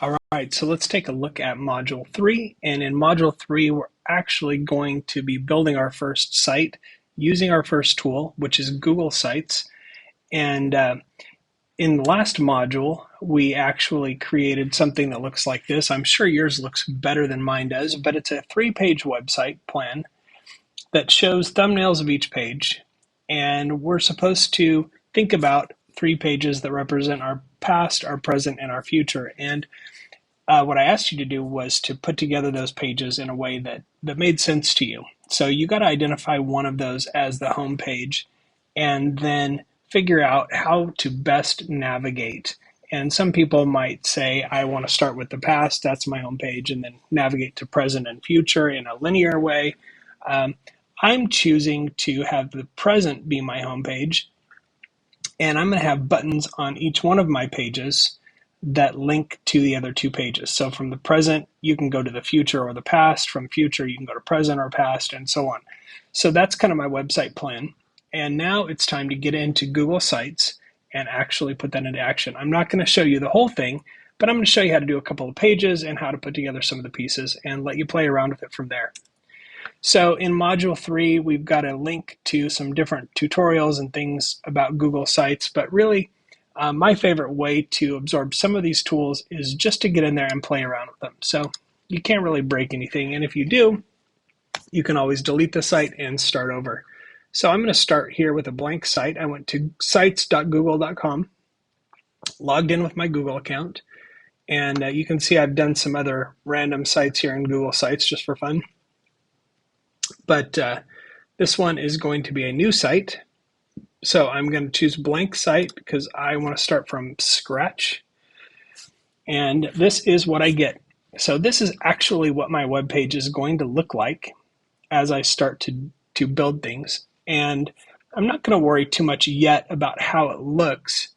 All right, so let's take a look at Module 3. And in Module 3, we're actually going to be building our first site using our first tool, which is Google Sites. And in the last module, we actually created something that looks like this. I'm sure yours looks better than mine does, but it's a 3-page website plan that shows thumbnails of each page. And we're supposed to think about 3 pages that represent our past, our present, and our future. And what I asked you to do was to put together those pages in a way that made sense to you. So you got to identify one of those as the home page and then figure out how to best navigate. And some people might say, I want to start with the past, that's my home page, and then navigate to present and future in a linear way. I'm choosing to have the present be my home page, and I'm going to have buttons on each one of my pages that link to the other 2 pages. So from the present, you can go to the future or the past. From future, you can go to present or past, and so on. So that's kind of my website plan. And now it's time to get into Google Sites and actually put that into action. I'm not going to show you the whole thing, but I'm going to show you how to do a couple of pages and how to put together some of the pieces and let you play around with it from there. So in Module 3, we've got a link to some different tutorials and things about Google Sites, but really, my favorite way to absorb some of these tools is just to get in there and play around with them. So you can't really break anything, and if you do, you can always delete the site and start over. So I'm going to start here with a blank site. I went to sites.google.com, logged in with my Google account, and you can see I've done some other random sites here in Google Sites just for fun. But this one is going to be a new site. So I'm going to choose blank site because I want to start from scratch. And this is what I get. So this is actually what my web page is going to look like as I start to build things. And I'm not going to worry too much yet about how it looks,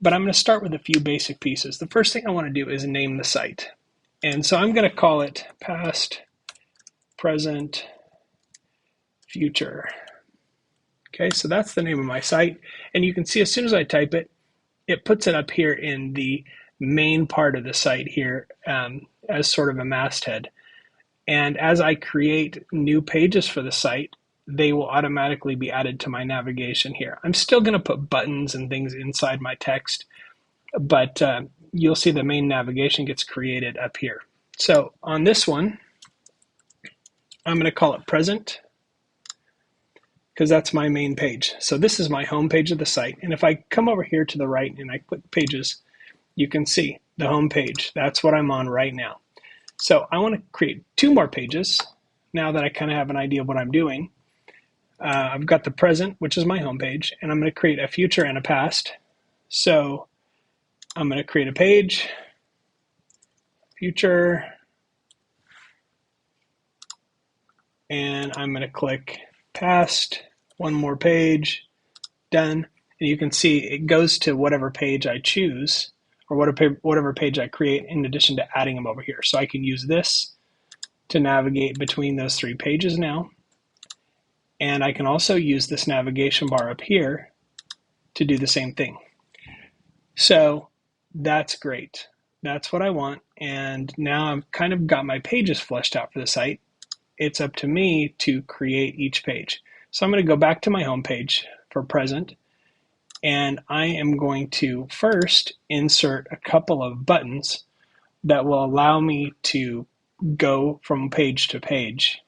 but I'm going to start with a few basic pieces. The first thing I want to do is name the site. And so I'm going to call it past, present, future. Okay, so that's the name of my site. And you can see as soon as I type it, it puts it up here in the main part of the site here as sort of a masthead. And as I create new pages for the site, they will automatically be added to my navigation here. I'm still going to put buttons and things inside my text, but you'll see the main navigation gets created up here. So on this one, I'm going to call it present, because that's my main page. So this is my home page of the site. And if I come over here to the right and I click pages, you can see the home page. That's what I'm on right now. So I want to create 2 more pages now that I kind of have an idea of what I'm doing. I've got the present, which is my home page, and I'm going to create a future and a past. So I'm going to create a page, future, and I'm going to click past, 1 more page, done. And you can see it goes to whatever page I choose or whatever page I create in addition to adding them over here. So I can use this to navigate between those 3 pages now. And I can also use this navigation bar up here to do the same thing. So that's great. That's what I want. And now I've kind of got my pages fleshed out for the site. It's up to me to create each page. So I'm going to go back to my home page for present, and I am going to first insert a couple of buttons that will allow me to go from page to page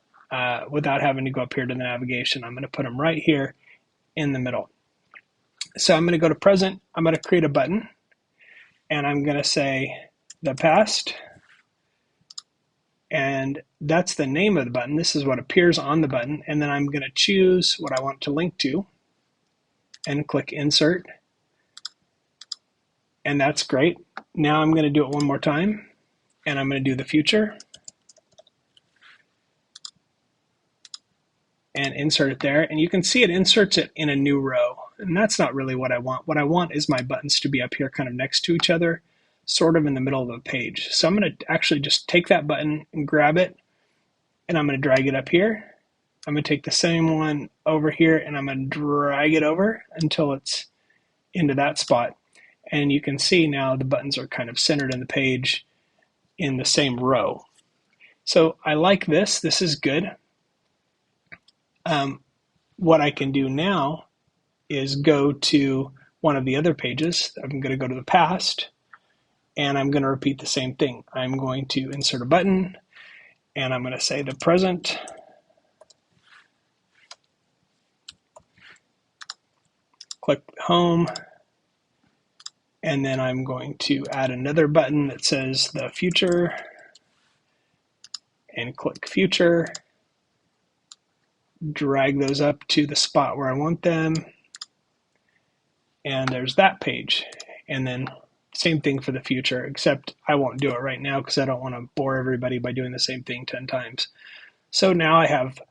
without having to go up here to the navigation. I'm going to put them right here in the middle. So I'm going to go to present. I'm going to create a button, and I'm going to say the past. And that's the name of the button. This is what appears on the button. And then I'm going to choose what I want to link to and click insert. And that's great. Now I'm going to do it one more time. And I'm going to do the future and insert it there. And you can see it inserts it in a new row. And that's not really what I want. What I want is my buttons to be up here kind of next to each other, sort of in the middle of the page. So I'm going to actually just take that button and grab it, and I'm going to drag it up here. I'm going to take the same one over here, and I'm going to drag it over until it's into that spot. And you can see now the buttons are kind of centered in the page, in the same row. So I like this. This is good. What I can do now is go to one of the other pages. I'm going to go to the past, and I'm going to repeat the same thing. I'm going to insert a button, and I'm going to say the present. Click home, and then I'm going to add another button that says the future, and click future. Drag those up to the spot where I want them, and there's that page. And then same thing for the future, except I won't do it right now because I don't want to bore everybody by doing the same thing 10 times. So now I have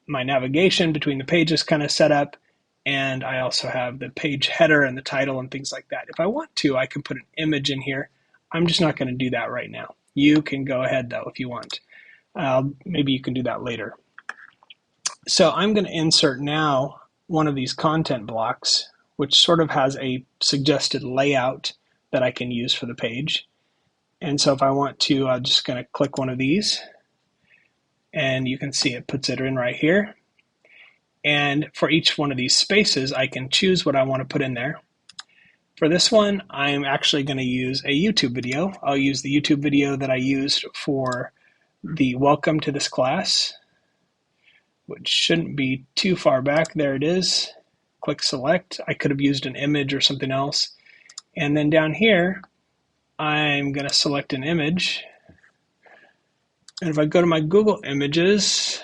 my navigation between the pages kind of set up, and I also have the page header and the title and things like that. If I want to, I can put an image in here. I'm just not going to do that right now. You can go ahead though if you want. Maybe you can do that later. So I'm going to insert now one of these content blocks, which sort of has a suggested layout that I can use for the page. And so if I want to, I'm just going to click one of these, and you can see it puts it in right here. And for each one of these spaces, I can choose what I want to put in there. For this one, I'm actually going to use a YouTube video. I'll use the YouTube video that I used for the welcome to this class, which shouldn't be too far back. There it is. Click select. I could have used an image or something else. And then down here, I'm going to select an image. And if I go to my Google Images,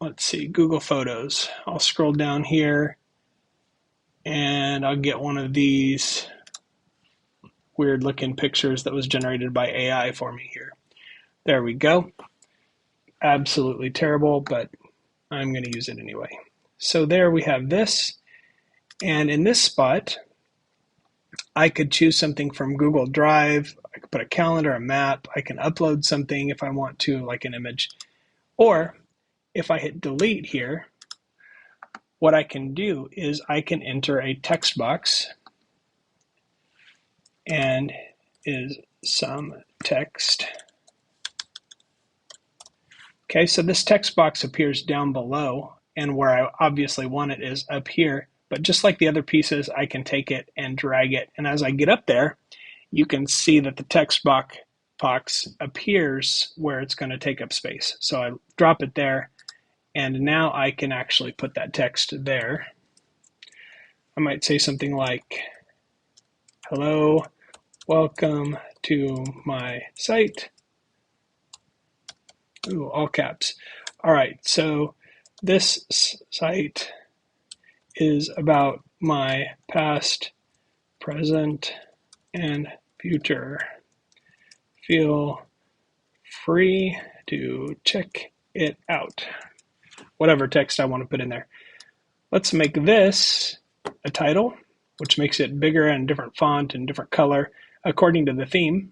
let's see, Google Photos. I'll scroll down here, and I'll get one of these weird looking pictures that was generated by AI for me here. There we go. Absolutely terrible, but I'm going to use it anyway. So there we have this. And in this spot, I could choose something from Google Drive. I could put a calendar, a map. I can upload something if I want to, like an image. Or if I hit delete here, what I can do is I can enter a text box, and is some text. Okay, so this text box appears down below, and where I obviously want it is up here. But just like the other pieces, I can take it and drag it. And as I get up there, you can see that the text box appears where it's going to take up space. So I drop it there, and now I can actually put that text there. I might say something like, hello, welcome to my site. Ooh, all caps. All right, so this site is about my past, present, and future. Feel free to check it out. Whatever text I want to put in there. Let's make this a title, which makes it bigger and different font and different color according to the theme.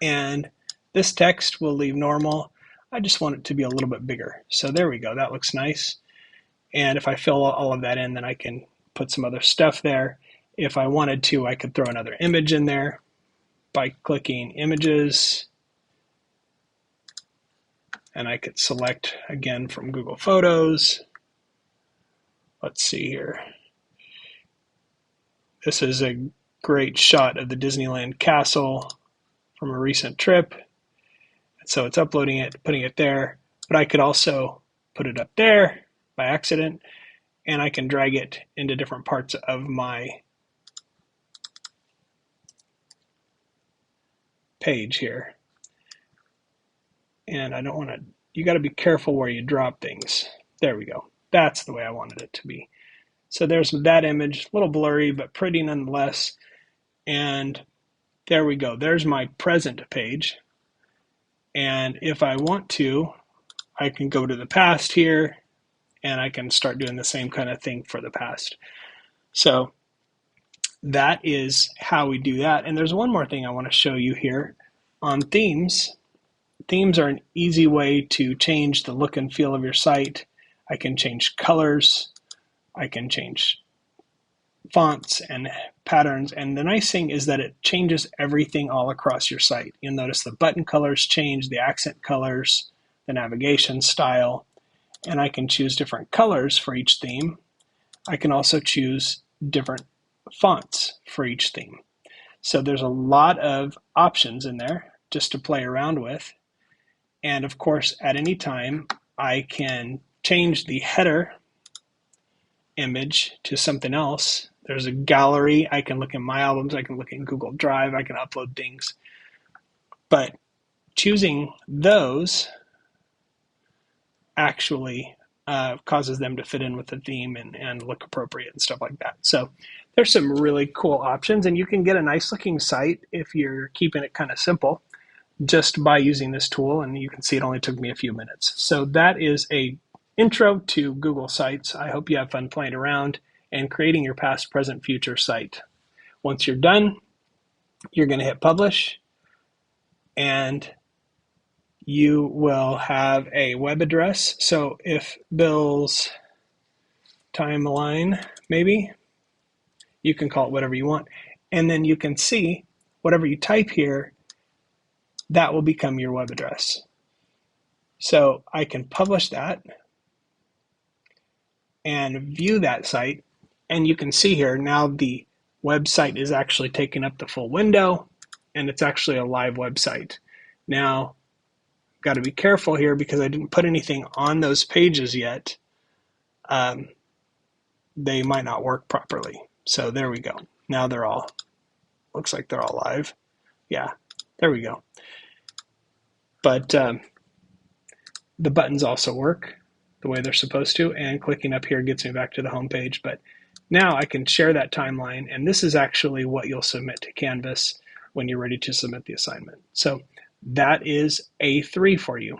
And this text will leave normal. I just want it to be a little bit bigger. So there we go. That looks nice. And if I fill all of that in, then I can put some other stuff there. If I wanted to, I could throw another image in there by clicking Images. And I could select again from Google Photos. Let's see here. This is a great shot of the Disneyland castle from a recent trip. So it's uploading it, putting it there, but I could also put it up there by accident, and I can drag it into different parts of my page here. And I don't want to, you got to be careful where you drop things. There we go. That's the way I wanted it to be. So there's that image, a little blurry, but pretty nonetheless. And there we go. There's my present page. And if I want to, I can go to the past here, and I can start doing the same kind of thing for the past. So that is how we do that. And there's one more thing I want to show you here on themes. Themes are an easy way to change the look and feel of your site. I can change colors. I can change fonts and patterns. And the nice thing is that it changes everything all across your site. You'll notice the button colors change, the accent colors, the navigation style, and I can choose different colors for each theme. I can also choose different fonts for each theme. So there's a lot of options in there just to play around with. And of course, at any time, I can change the header image to something else. There's a gallery. I can look in my albums. I can look in Google Drive. I can upload things. But choosing those actually causes them to fit in with the theme and look appropriate and stuff like that. So there's some really cool options, and you can get a nice looking site if you're keeping it kind of simple just by using this tool. And you can see it only took me a few minutes. So that is a intro to Google Sites. I hope you have fun playing around and creating your past, present, future site. Once you're done, you're going to hit publish, and you will have a web address. So if Bill's timeline, maybe, you can call it whatever you want. And then you can see whatever you type here, that will become your web address. So I can publish that and view that site. And you can see here now the website is actually taking up the full window, and it's actually a live website. Now, got to be careful here because I didn't put anything on those pages yet. They might not work properly. So there we go. Now they're all, looks like they're all live. Yeah, there we go. But the buttons also work the way they're supposed to, and clicking up here gets me back to the home page. But now I can share that timeline, and this is actually what you'll submit to Canvas when you're ready to submit the assignment. So that is A3 for you.